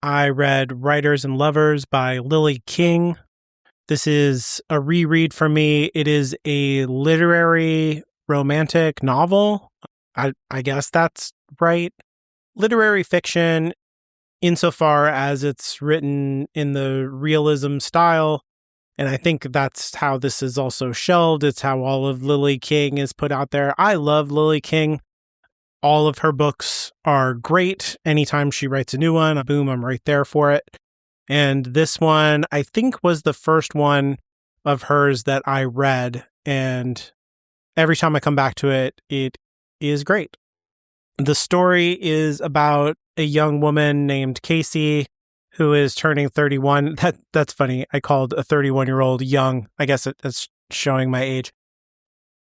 I read Writers and Lovers by Lily King. This is a reread for me. It is a literary romantic novel. I guess that's right. Literary fiction, insofar as it's written in the realism style. And I think that's how this is also shelved. It's how all of Lily King is put out there. I love Lily King. All of her books are great. Anytime she writes a new one, boom, I'm right there for it. And this one, I think, was the first one of hers that I read. And every time I come back to it, it is great. The story is about a young woman named Casey who is turning 31. That's funny. I called a 31-year-old young. I guess it's showing my age.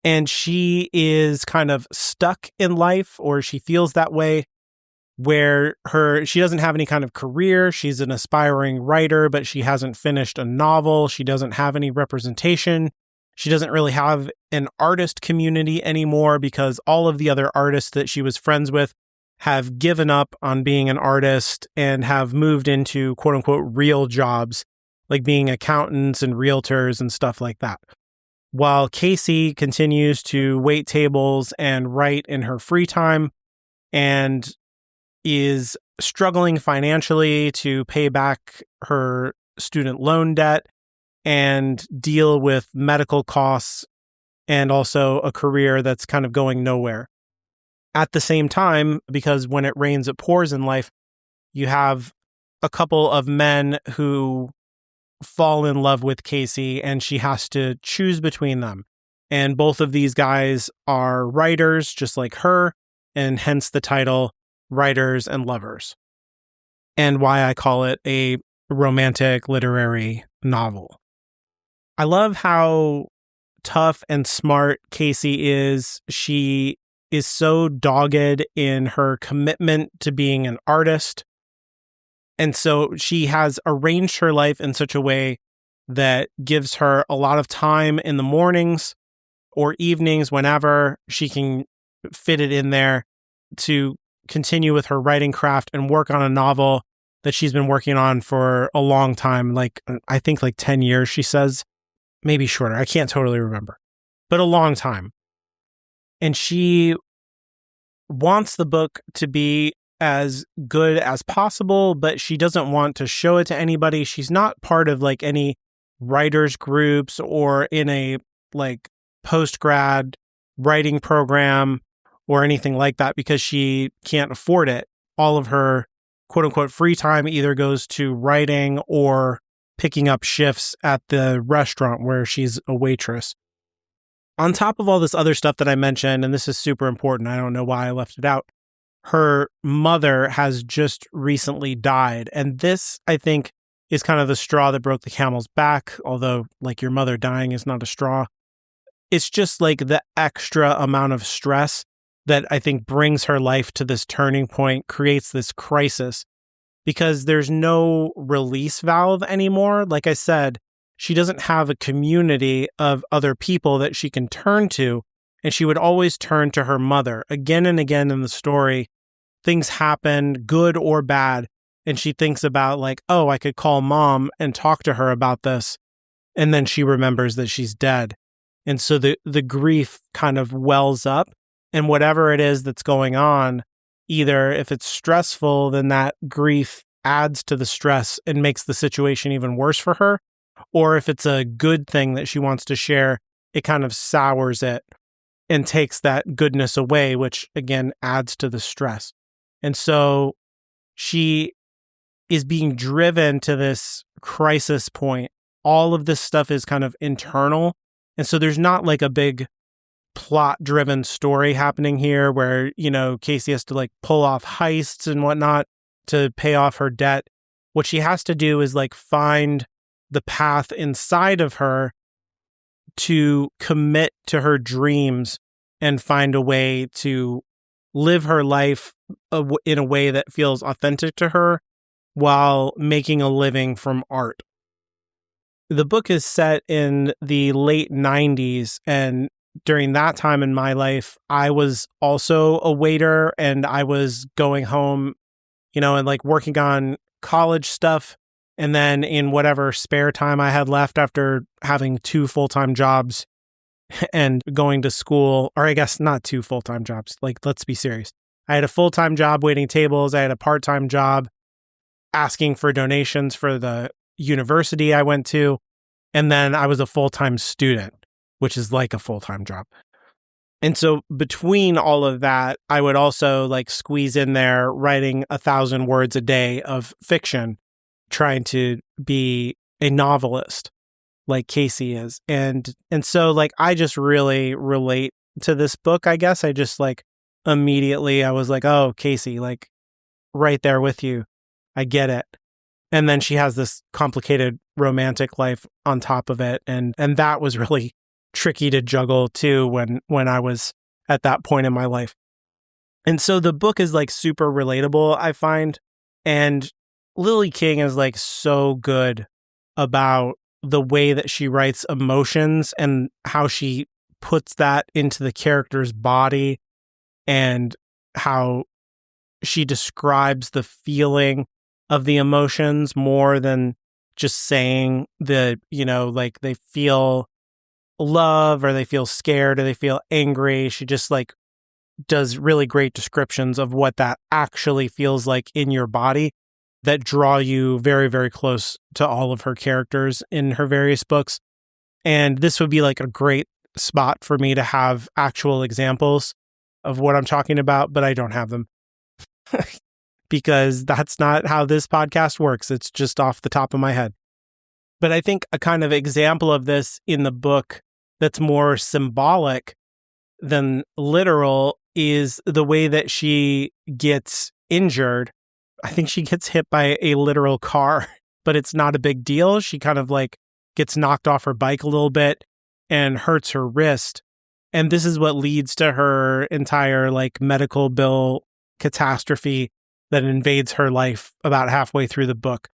And she is kind of stuck in life, or she feels that way, where she doesn't have any kind of career. She's an aspiring writer, but she hasn't finished a novel. She doesn't have any representation. She doesn't really have an artist community anymore because all of the other artists that she was friends with have given up on being an artist and have moved into quote unquote real jobs, like being accountants and realtors and stuff like that. While Casey continues to wait tables and write in her free time and is struggling financially to pay back her student loan debt and deal with medical costs and also a career that's kind of going nowhere. At the same time, because when it rains, it pours in life, you have a couple of men who fall in love with Casey and she has to choose between them. And both of these guys are writers just like her, and hence the title Writers and Lovers, and why I call it a romantic literary novel. I love how tough and smart Casey is. She is so dogged in her commitment to being an artist. And so she has arranged her life in such a way that gives her a lot of time in the mornings or evenings, whenever she can fit it in there, to continue with her writing craft and work on a novel that she's been working on for a long time. I think 10 years, she says, maybe shorter. I can't totally remember, but a long time. And she wants the book to be as good as possible, but she doesn't want to show it to anybody. She's not part of any writers groups or in a post-grad writing program or anything like that because she can't afford it. All of her quote unquote free time either goes to writing or picking up shifts at the restaurant where she's a waitress. On top of all this other stuff that I mentioned, and this is super important, I don't know why I left it out, her mother has just recently died. And this, I think, is kind of the straw that broke the camel's back, although your mother dying is not a straw. It's just the extra amount of stress that I think brings her life to this turning point, creates this crisis, because there's no release valve anymore. Like I said, she doesn't have a community of other people that she can turn to. And she would always turn to her mother. Again and again in the story, things happen, good or bad. And she thinks about I could call mom and talk to her about this. And then she remembers that she's dead. And so the grief kind of wells up. And whatever it is that's going on, either if it's stressful, then that grief adds to the stress and makes the situation even worse for her. Or if it's a good thing that she wants to share, it kind of sours it and takes that goodness away, which again adds to the stress. And so she is being driven to this crisis point. All of this stuff is kind of internal. And so there's not a big plot-driven story happening here where, Casey has to pull off heists and whatnot to pay off her debt. What she has to do is find the path inside of her to commit to her dreams and find a way to live her life in a way that feels authentic to her while making a living from art. The book is set in the late 90s, and during that time in my life, I was also a waiter, and I was going home, and working on college stuff. And then in whatever spare time I had left after having 2 full-time jobs and going to school, or I guess not 2 full-time jobs. Like, let's be serious. I had a full-time job waiting tables. I had a part-time job asking for donations for the university I went to. And then I was a full-time student, which is like a full-time job. And so between all of that, I would also like squeeze in there writing 1,000 words a day of fiction, trying to be a novelist like Casey is. And so like I just really relate to this book, I guess. I just like immediately I was like, oh, Casey, like right there with you. I get it. And then she has this complicated romantic life on top of it. And that was really tricky to juggle too when I was at that point in my life. And so the book is like super relatable, I find. And Lily King is like so good about the way that she writes emotions and how she puts that into the character's body and how she describes the feeling of the emotions more than just saying the, like they feel love or they feel scared or they feel angry. She just like does really great descriptions of what that actually feels like in your body that draw you very, very close to all of her characters in her various books. And this would be like a great spot for me to have actual examples of what I'm talking about, but I don't have them because that's not how this podcast works. It's just off the top of my head. But I think a kind of example of this in the book that's more symbolic than literal is the way that she gets injured. I think she gets hit by a literal car, but it's not a big deal. She kind of like gets knocked off her bike a little bit and hurts her wrist. And this is what leads to her entire like medical bill catastrophe that invades her life about halfway through the book.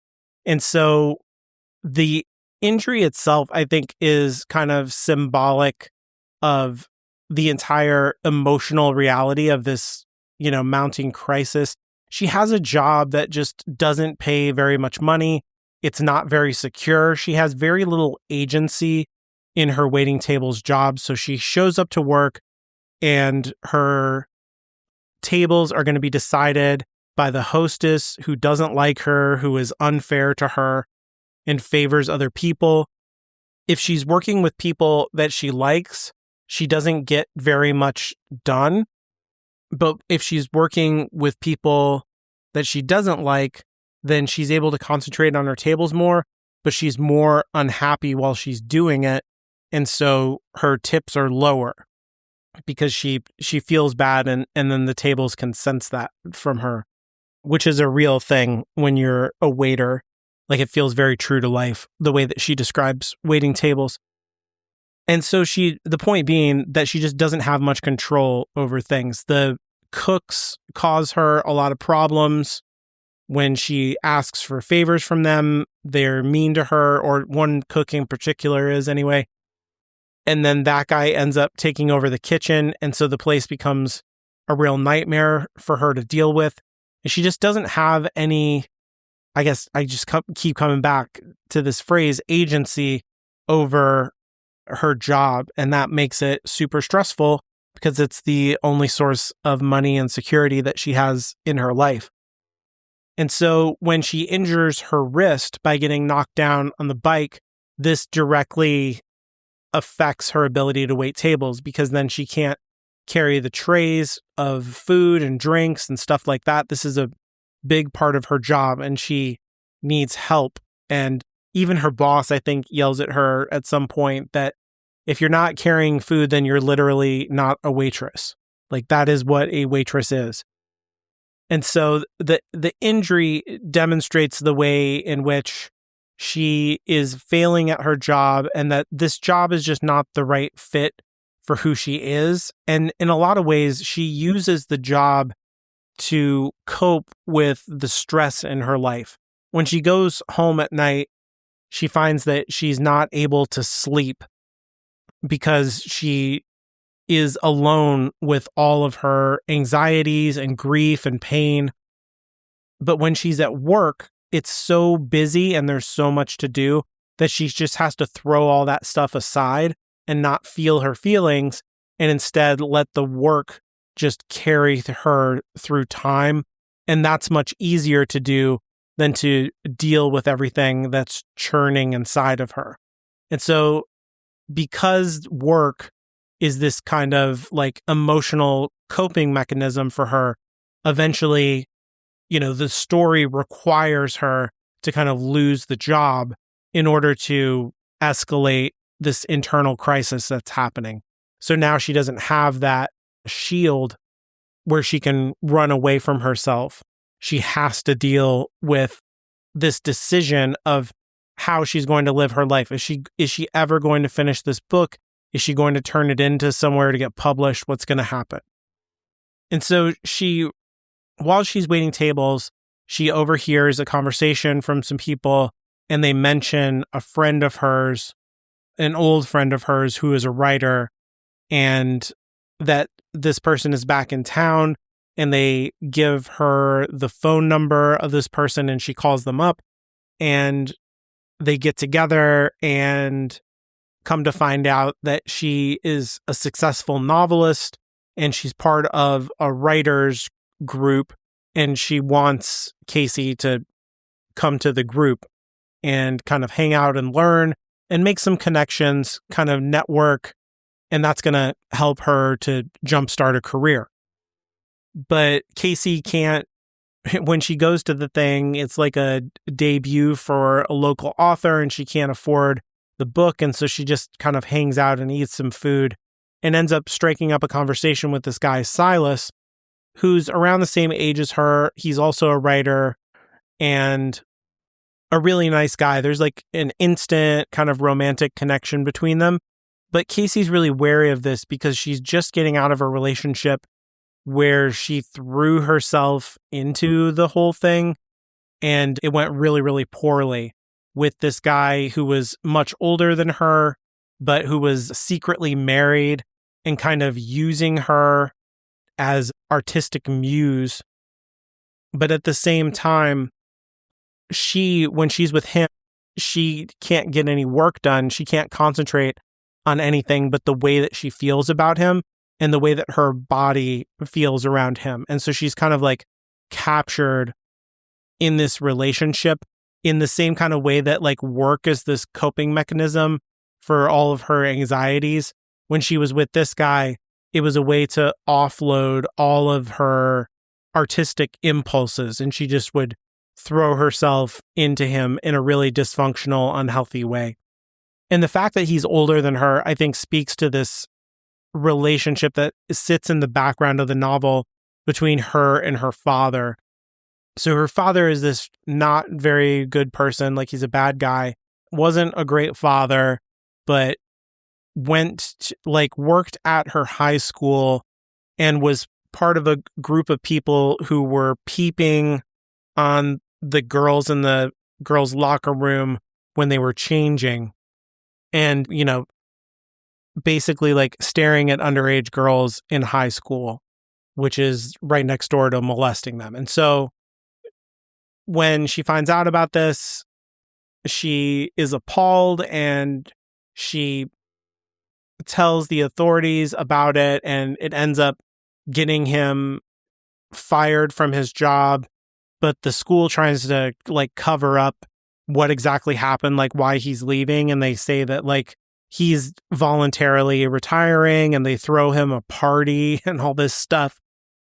And so the injury itself, I think, is kind of symbolic of the entire emotional reality of this, mounting crisis. She has a job that just doesn't pay very much money. It's not very secure. She has very little agency in her waiting tables job. So she shows up to work and her tables are going to be decided by the hostess who doesn't like her, who is unfair to her and favors other people. If she's working with people that she likes, she doesn't get very much done. But if she's working with people that she doesn't like, then she's able to concentrate on her tables more, but she's more unhappy while she's doing it. And so her tips are lower because she feels bad and then the tables can sense that from her, which is a real thing when you're a waiter. Like it feels very true to life, the way that she describes waiting tables. And so the point being that she just doesn't have much control over things. The cooks cause her a lot of problems. When she asks for favors from them, they're mean to her, or one cook in particular is anyway. And then that guy ends up taking over the kitchen. And so the place becomes a real nightmare for her to deal with. And she just doesn't have any, I guess I just keep coming back to this phrase, agency over her job. And that makes it super stressful because it's the only source of money and security that she has in her life. And so when she injures her wrist by getting knocked down on the bike, this directly affects her ability to wait tables because then she can't carry the trays of food and drinks and stuff like that. This is a big part of her job and she needs help. And even her boss, I think, yells at her at some point that if you're not carrying food, then you're literally not a waitress. Like that is what a waitress is. And so the injury demonstrates the way in which she is failing at her job and that this job is just not the right fit for who she is. And in a lot of ways, she uses the job to cope with the stress in her life. When she goes home at night, she finds that she's not able to sleep because she is alone with all of her anxieties and grief and pain. But when she's at work, it's so busy and there's so much to do that she just has to throw all that stuff aside and not feel her feelings, and instead let the work just carry her through time. And that's much easier to do than to deal with everything that's churning inside of her. And so because work is this kind of like emotional coping mechanism for her, eventually, the story requires her to kind of lose the job in order to escalate this internal crisis that's happening. So now she doesn't have that shield where she can run away from herself. She has to deal with this decision of how she's going to live her life. Is she ever going to finish this book? Is she going to turn it into somewhere to get published? What's going to happen? And so while she's waiting tables, she overhears a conversation from some people, and they mention a friend of hers, an old friend of hers who is a writer, and that this person is back in town, and they give her the phone number of this person, and she calls them up, and they get together and come to find out that she is a successful novelist and she's part of a writer's group, and she wants Casey to come to the group and kind of hang out and learn and make some connections, kind of network, and that's going to help her to jumpstart a career. But Casey can't, when she goes to the thing, it's like a debut for a local author and she can't afford the book. And so she just kind of hangs out and eats some food and ends up striking up a conversation with this guy, Silas, who's around the same age as her. He's also a writer and a really nice guy. There's like an instant kind of romantic connection between them. But Casey's really wary of this because she's just getting out of a relationship where she threw herself into the whole thing and it went really, really poorly with this guy who was much older than her, but who was secretly married and kind of using her as artistic muse. But at the same time, when she's with him, she can't get any work done. She can't concentrate on anything but the way that she feels about him and the way that her body feels around him. And so she's kind of like captured in this relationship in the same kind of way that like work is this coping mechanism for all of her anxieties. When she was with this guy, it was a way to offload all of her artistic impulses, and she just would throw herself into him in a really dysfunctional, unhealthy way. And the fact that he's older than her, I think, speaks to this relationship that sits in the background of the novel between her and her father. So her father is this not very good person, like he's a bad guy, wasn't a great father, but worked at her high school and was part of a group of people who were peeping on the girls in the girls' locker room when they were changing. And, basically like staring at underage girls in high school, which is right next door to molesting them. And so when she finds out about this, she is appalled and she tells the authorities about it, and it ends up getting him fired from his job. But the school tries to like cover up what exactly happened, like why he's leaving. And they say that like he's voluntarily retiring, and they throw him a party and all this stuff,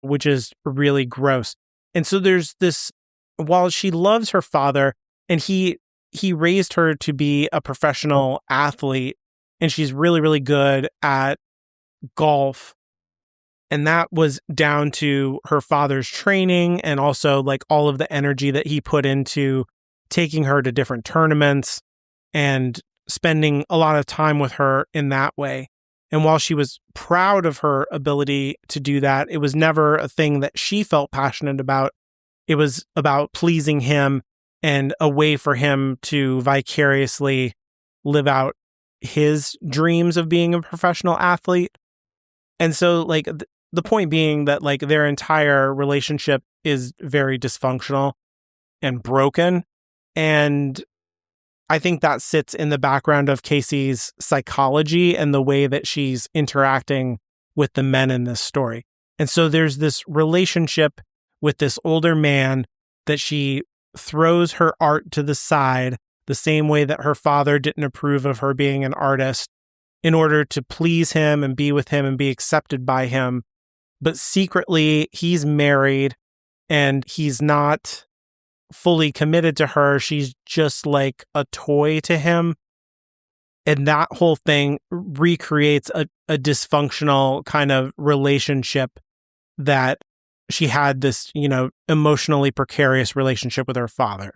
which is really gross. And so there's this, while she loves her father and he raised her to be a professional athlete, and she's really, really good at golf. And that was down to her father's training and also like all of the energy that he put into taking her to different tournaments and spending a lot of time with her in that way. And while she was proud of her ability to do that, it was never a thing that she felt passionate about. It was about pleasing him and a way for him to vicariously live out his dreams of being a professional athlete. And so like the point being that like their entire relationship is very dysfunctional and broken. And I think that sits in the background of Casey's psychology and the way that she's interacting with the men in this story. And so there's this relationship with this older man that she throws her art to the side, the same way that her father didn't approve of her being an artist, in order to please him and be with him and be accepted by him. But secretly, he's married and he's not fully committed to her. She's just like a toy to him. And that whole thing recreates a dysfunctional kind of relationship that she had, this, emotionally precarious relationship with her father.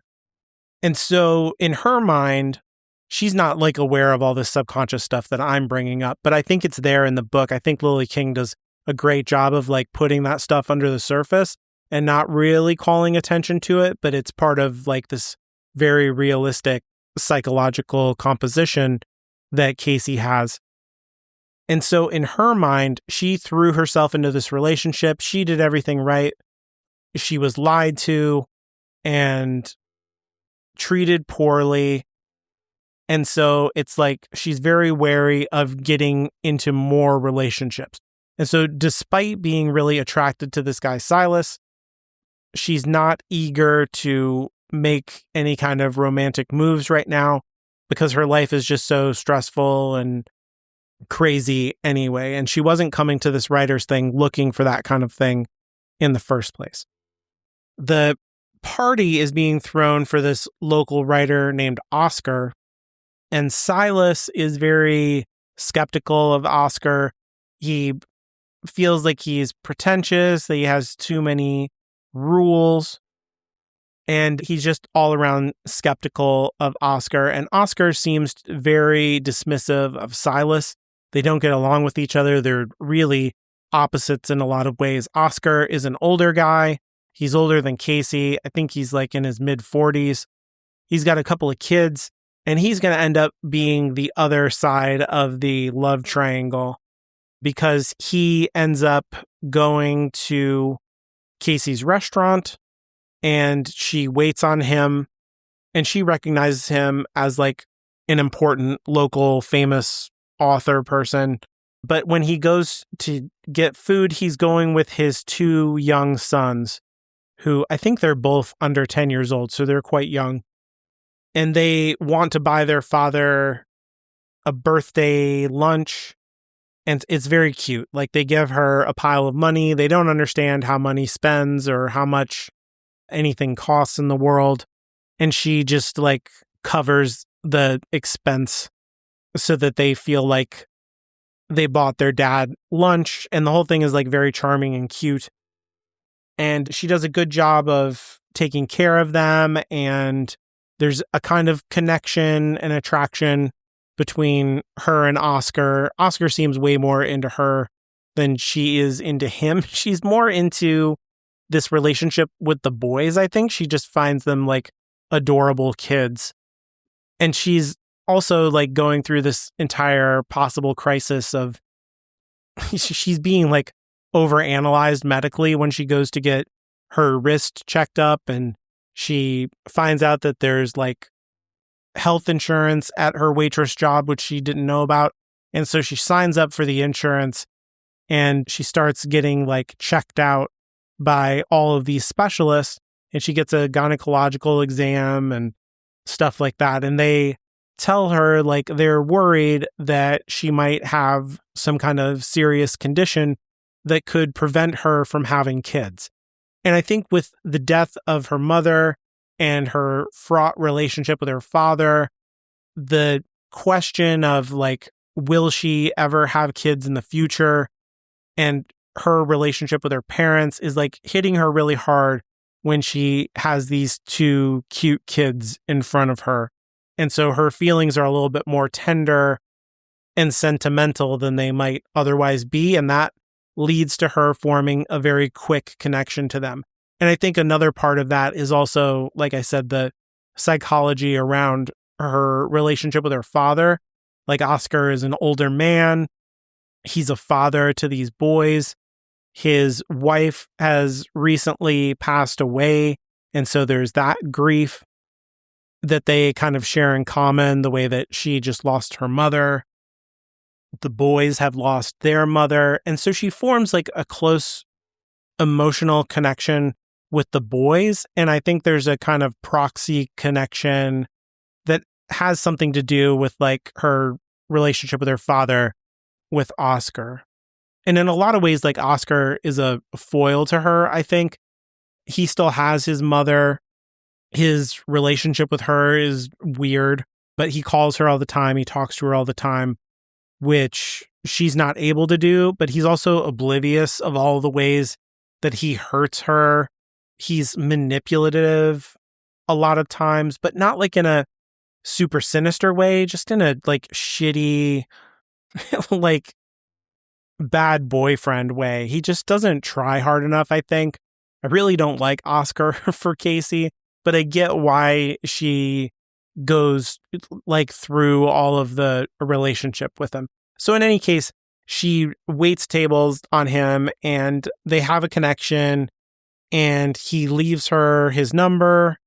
And so in her mind, she's not like aware of all this subconscious stuff that I'm bringing up, but I think it's there in the book. I think Lily King does a great job of like putting that stuff under the surface and not really calling attention to it, but it's part of like this very realistic psychological composition that Casey has. And so in her mind, she threw herself into this relationship. She did everything right. She was lied to and treated poorly. And so it's like she's very wary of getting into more relationships. And so despite being really attracted to this guy, Silas, she's not eager to make any kind of romantic moves right now because her life is just so stressful and crazy anyway. And she wasn't coming to this writer's thing looking for that kind of thing in the first place. The party is being thrown for this local writer named Oscar, and Silas is very skeptical of Oscar. He feels like he's pretentious, that he has too many rules, and he's just all around skeptical of Oscar. And Oscar seems very dismissive of Silas. They don't get along with each other. They're really opposites in a lot of ways. Oscar is an older guy. He's older than Casey. I think he's like in his mid-40s. He's got a couple of kids, and he's going to end up being the other side of the love triangle because he ends up going to Casey's restaurant and she waits on him and she recognizes him as like an important local famous author person. But when he goes to get food, he's going with his two young sons, who I think they're both under 10 years old, so they're quite young. And they want to buy their father a birthday lunch, and it's very cute. Like, they give her a pile of money. They don't understand how money spends or how much anything costs in the world. And she just like covers the expense so that they feel like they bought their dad lunch. And the whole thing is like very charming and cute. And she does a good job of taking care of them. And there's a kind of connection and attraction between her and Oscar. Oscar seems way more into her than she is into him. She's more into this relationship with the boys, I think. She just finds them like adorable kids. And she's also like going through this entire possible crisis of she's being like overanalyzed medically when she goes to get her wrist checked up, and she finds out that there's like health insurance at her waitress job, which she didn't know about. And so she signs up for the insurance and she starts getting like checked out by all of these specialists, and she gets a gynecological exam and stuff like that. And they tell her like they're worried that she might have some kind of serious condition that could prevent her from having kids. And I think with the death of her mother and her fraught relationship with her father, the question of like, will she ever have kids in the future, and her relationship with her parents is like hitting her really hard when she has these two cute kids in front of her. And so her feelings are a little bit more tender and sentimental than they might otherwise be. And that leads to her forming a very quick connection to them. And I think another part of that is also, like I said, the psychology around her relationship with her father. Like, Oscar is an older man. He's a father to these boys. His wife has recently passed away. And so there's that grief. that they kind of share in common, the way that she just lost her mother. The boys have lost their mother. And so she forms like a close emotional connection with the boys. And I think there's a kind of proxy connection that has something to do with like her relationship with her father, with Oscar. And in a lot of ways, like Oscar is a foil to her, I think. He still has his mother. His relationship with her is weird, but he calls her all the time. He talks to her all the time, which she's not able to do, but he's also oblivious of all the ways that he hurts her. He's manipulative a lot of times, but not like in a super sinister way, just in a like shitty, like bad boyfriend way. He just doesn't try hard enough, I think. I really don't like Oscar for Casey, but I get why she goes like through all of the relationship with him. So in any case, she waits tables on him and they have a connection, and he leaves her his number,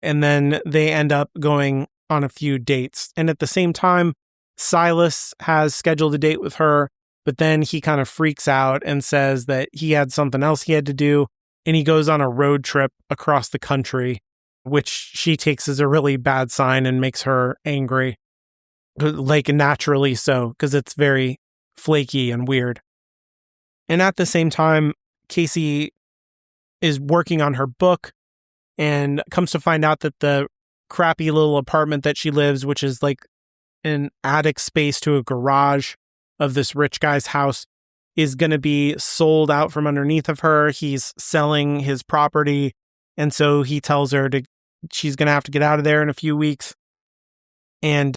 and then they end up going on a few dates. And at the same time, Silas has scheduled a date with her, but then he kind of freaks out and says that he had something else he had to do, and he goes on a road trip across the country, which she takes as a really bad sign and makes her angry, like naturally so, because it's very flaky and weird. And at the same time, Casey is working on her book and comes to find out that the crappy little apartment that she lives, which is like an attic space to a garage of this rich guy's house, is going to be sold out from underneath of her. He's selling his property. And so he tells her she's going to have to get out of there in a few weeks. And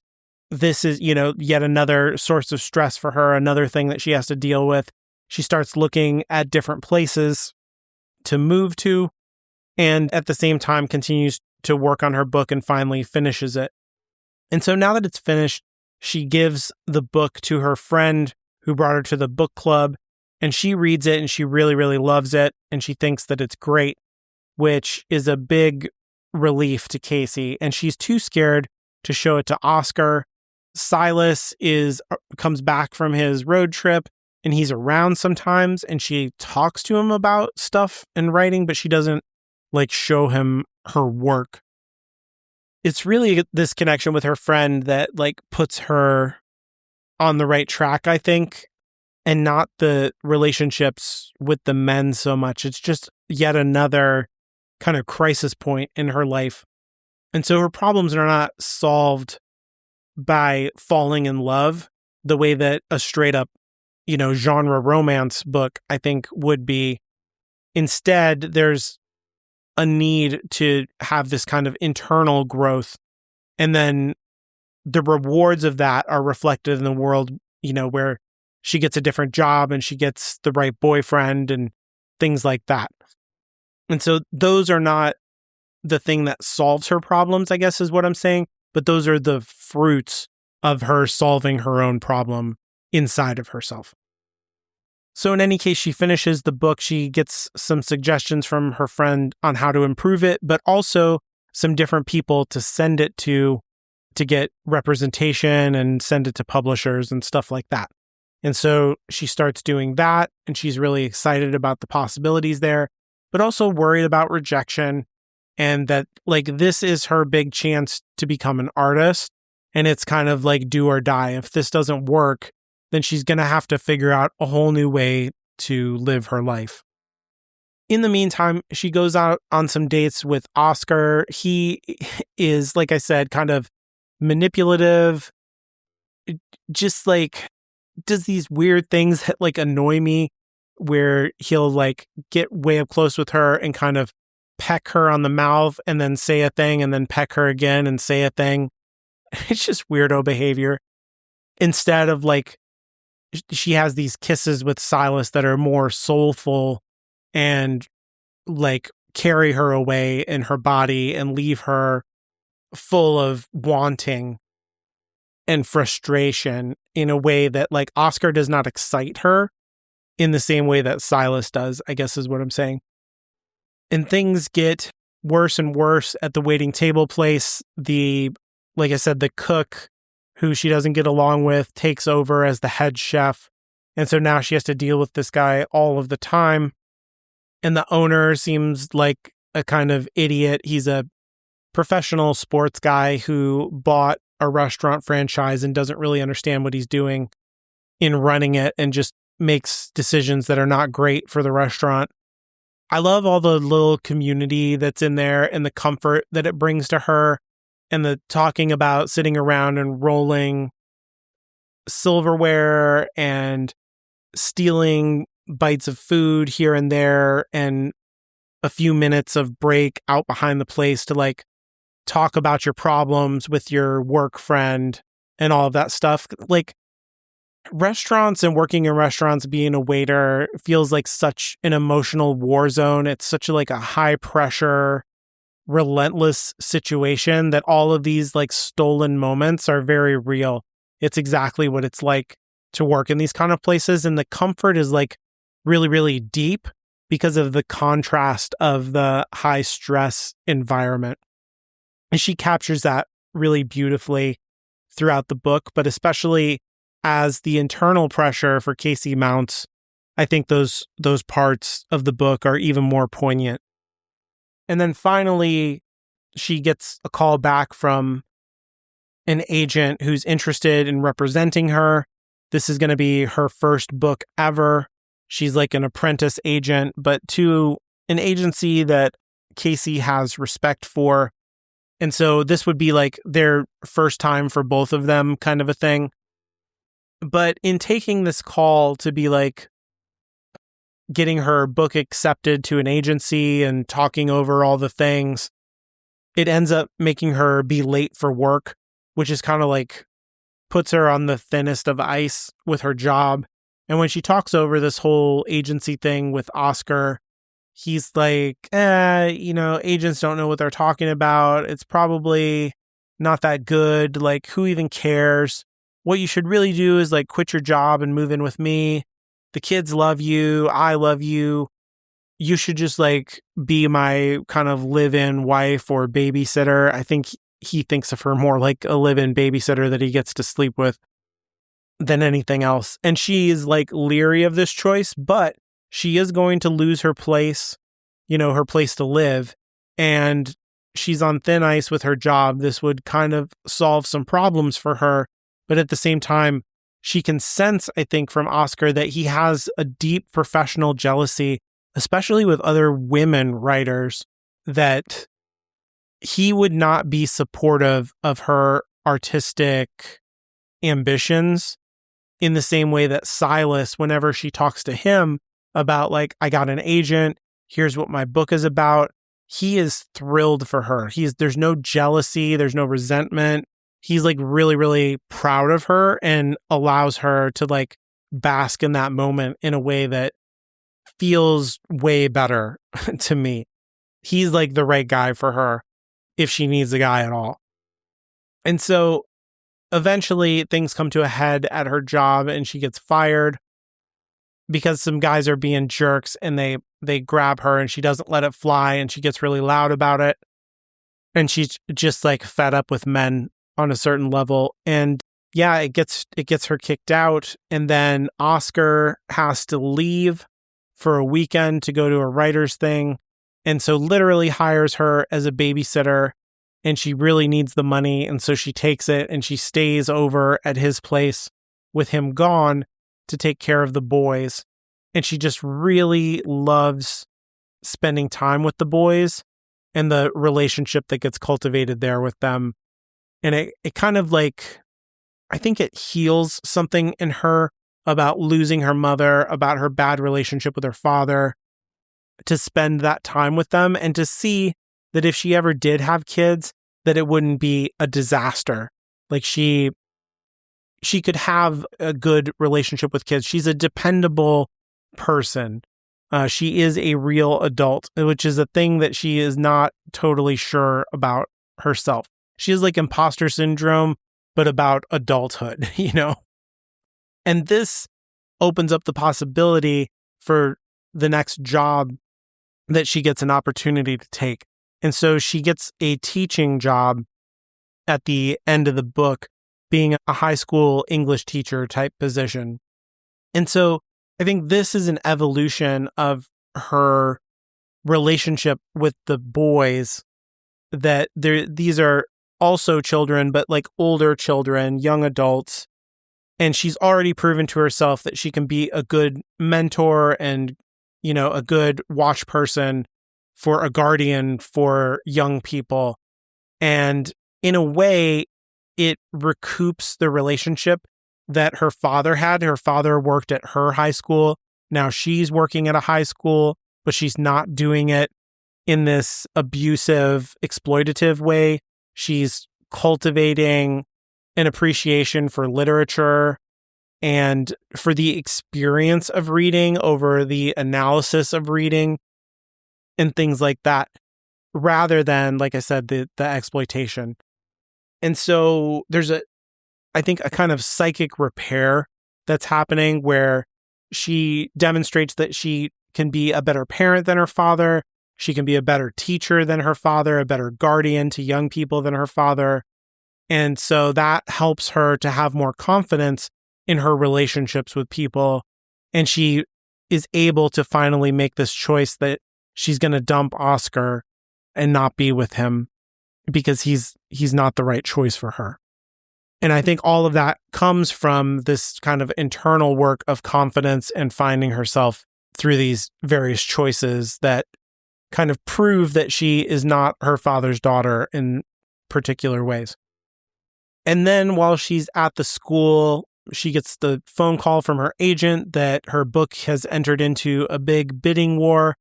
this is, yet another source of stress for her, another thing that she has to deal with. She starts looking at different places to move to, and at the same time continues to work on her book and finally finishes it. And so now that it's finished, she gives the book to her friend who brought her to the book club, and she reads it and she really, really loves it, and she thinks that it's great, which is a big relief to Casey, and she's too scared to show it to Oscar. Silas comes back from his road trip, and he's around sometimes, and she talks to him about stuff and writing, but she doesn't like show him her work. It's really this connection with her friend that like puts her on the right track, I think, and not the relationships with the men so much. It's just yet another kind of crisis point in her life. And so her problems are not solved by falling in love the way that a straight up, genre romance book, I think, would be. Instead, there's a need to have this kind of internal growth. And then the rewards of that are reflected in the world, where she gets a different job and she gets the right boyfriend and things like that. And so those are not the thing that solves her problems, I guess is what I'm saying, but those are the fruits of her solving her own problem inside of herself. So in any case, she finishes the book. She gets some suggestions from her friend on how to improve it, but also some different people to send it to get representation and send it to publishers and stuff like that. And so she starts doing that, and she's really excited about the possibilities there, but also worried about rejection, and that like this is her big chance to become an artist. And it's kind of like do or die. If this doesn't work, then she's going to have to figure out a whole new way to live her life. In the meantime, she goes out on some dates with Oscar. He is, like I said, kind of manipulative, just like does these weird things that like annoy me, where he'll like get way up close with her and kind of peck her on the mouth and then say a thing and then peck her again and say a thing. It's just weirdo behavior. Instead of like, she has these kisses with Silas that are more soulful and like carry her away in her body and leave her full of wanting and frustration in a way that like Oscar does not excite her in the same way that Silas does, I guess is what I'm saying. And things get worse and worse at the waiting table place. Like I said, the cook who she doesn't get along with takes over as the head chef. And so now she has to deal with this guy all of the time. And the owner seems like a kind of idiot. He's a professional sports guy who bought a restaurant franchise and doesn't really understand what he's doing in running it and just makes decisions that are not great for the restaurant. I love all the little community that's in there and the comfort that it brings to her, and the talking about sitting around and rolling silverware and stealing bites of food here and there, and a few minutes of break out behind the place to like talk about your problems with your work friend and all of that stuff. Like, restaurants and working in restaurants, being a waiter feels like such an emotional war zone. It's such like a high pressure, relentless situation that all of these like stolen moments are very real. It's exactly what it's like to work in these kind of places. And the comfort is like really, really deep because of the contrast of the high stress environment. And she captures that really beautifully throughout the book, but especially as the internal pressure for Casey mounts, I think those parts of the book are even more poignant. And then finally, she gets a call back from an agent who's interested in representing her. This is going to be her first book ever. She's like an apprentice agent, but to an agency that Casey has respect for. And so this would be like their first time for both of them, kind of a thing. But in taking this call to be like getting her book accepted to an agency and talking over all the things, it ends up making her be late for work, which is kind of like puts her on the thinnest of ice with her job. And when she talks over this whole agency thing with Oscar, he's like, agents don't know what they're talking about. It's probably not that good. Like, who even cares? What you should really do is like quit your job and move in with me. The kids love you. I love you. You should just like be my kind of live-in wife or babysitter. I think he thinks of her more like a live-in babysitter that he gets to sleep with than anything else. And she is like leery of this choice, but she is going to lose her place, her place to live. And she's on thin ice with her job. This would kind of solve some problems for her. But at the same time, she can sense, I think, from Oscar that he has a deep professional jealousy, especially with other women writers, that he would not be supportive of her artistic ambitions in the same way that Silas, whenever she talks to him about like, I got an agent, here's what my book is about, he is thrilled for her. There's no jealousy, there's no resentment. He's like really, really proud of her and allows her to like bask in that moment in a way that feels way better to me. He's like the right guy for her if she needs a guy at all. And so eventually things come to a head at her job and she gets fired because some guys are being jerks and they grab her and she doesn't let it fly and she gets really loud about it. And she's just like fed up with men on a certain level. And yeah, it gets her kicked out. And then Oscar has to leave for a weekend to go to a writer's thing. And so literally hires her as a babysitter, and she really needs the money. And so she takes it and she stays over at his place with him gone to take care of the boys. And she just really loves spending time with the boys and the relationship that gets cultivated there with them. And it kind of like, I think it heals something in her about losing her mother, about her bad relationship with her father, to spend that time with them and to see that if she ever did have kids, that it wouldn't be a disaster. Like she could have a good relationship with kids. She's a dependable person. She is a real adult, which is a thing that she is not totally sure about herself. She has like imposter syndrome, but about adulthood, And this opens up the possibility for the next job that she gets an opportunity to take. And so she gets a teaching job at the end of the book, being a high school English teacher type position. And so I think this is an evolution of her relationship with the boys, that these are also children, but like older children, young adults. And she's already proven to herself that she can be a good mentor and, a good watch person for a guardian for young people. And in a way, it recoups the relationship that her father had. Her father worked at her high school. Now she's working at a high school, but she's not doing it in this abusive, exploitative way. She's cultivating an appreciation for literature and for the experience of reading over the analysis of reading and things like that, rather than, like I said, the exploitation. And so there's I think a kind of psychic repair that's happening where she demonstrates that she can be a better parent than her father. She can be a better teacher than her father, a better guardian to young people than her father. And so that helps her to have more confidence in her relationships with people. And she is able to finally make this choice that she's going to dump Oscar and not be with him because he's not the right choice for her. And I think all of that comes from this kind of internal work of confidence and finding herself through these various choices that kind of prove that she is not her father's daughter in particular ways. And then while she's at the school, she gets the phone call from her agent that her book has entered into a big bidding war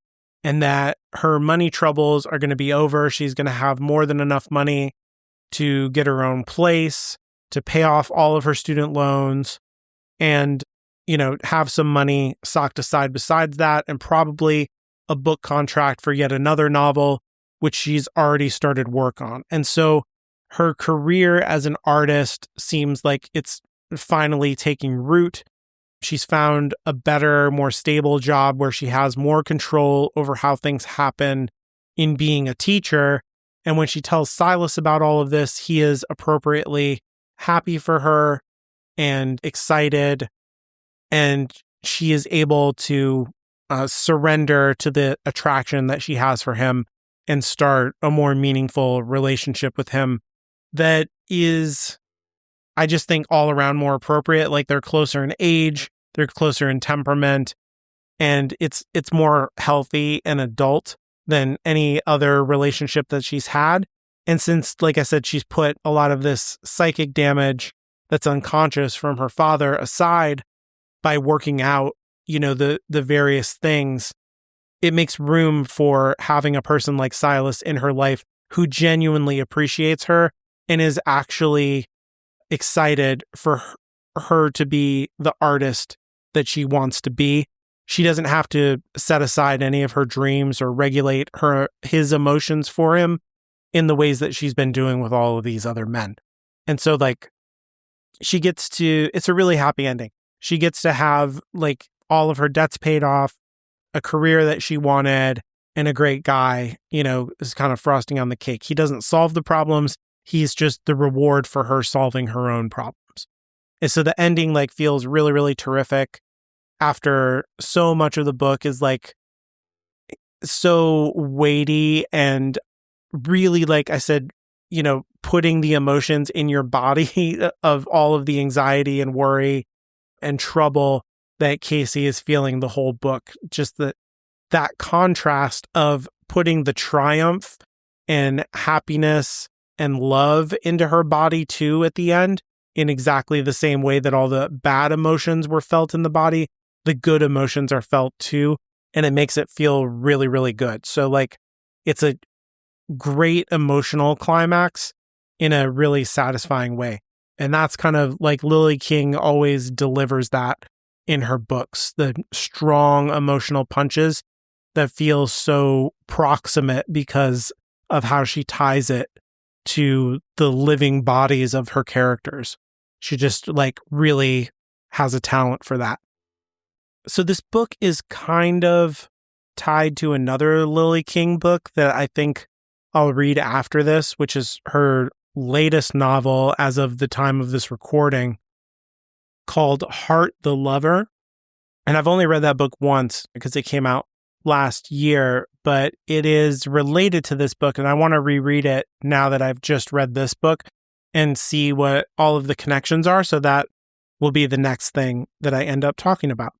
and that her money troubles are going to be over. She's going to have more than enough money to get her own place, to pay off all of her student loans, and, have some money socked aside besides that, and probably a book contract for yet another novel, which she's already started work on. And so her career as an artist seems like it's finally taking root. She's found a better, more stable job where she has more control over how things happen in being a teacher. And when she tells Silas about all of this, he is appropriately happy for her and excited. And she is able to surrender to the attraction that she has for him and start a more meaningful relationship with him that is, I just think, all around more appropriate. Like, they're closer in age, they're closer in temperament, and it's more healthy and adult than any other relationship that she's had. And since, like I said, she's put a lot of this psychic damage that's unconscious from her father aside by working out, the various things, it makes room for having a person like Silas in her life who genuinely appreciates her and is actually excited for her to be the artist that she wants to be. She doesn't have to set aside any of her dreams or regulate his emotions for him in the ways that she's been doing with all of these other men. And so, it's a really happy ending. She gets to have, all of her debts paid off, a career that she wanted, and a great guy, is kind of frosting on the cake. He doesn't solve the problems. He's just the reward for her solving her own problems. And so the ending, feels really, really terrific after so much of the book is, so weighty and really, like I said, putting the emotions in your body of all of the anxiety and worry and trouble that Casey is feeling the whole book. Just that contrast of putting the triumph and happiness and love into her body too at the end, in exactly the same way that all the bad emotions were felt in the body, the good emotions are felt too. And it makes it feel really, really good. So it's a great emotional climax in a really satisfying way. And that's kind of Lily King always delivers that in her books, the strong emotional punches that feel so proximate because of how she ties it to the living bodies of her characters. She just really has a talent for that. So this book is kind of tied to another Lily King book that I think I'll read after this, which is her latest novel as of the time of this recording, called Heart the Lover. And I've only read that book once because it came out last year, but it is related to this book, and I want to reread it now that I've just read this book and see what all of the connections are. So that will be the next thing that I end up talking about.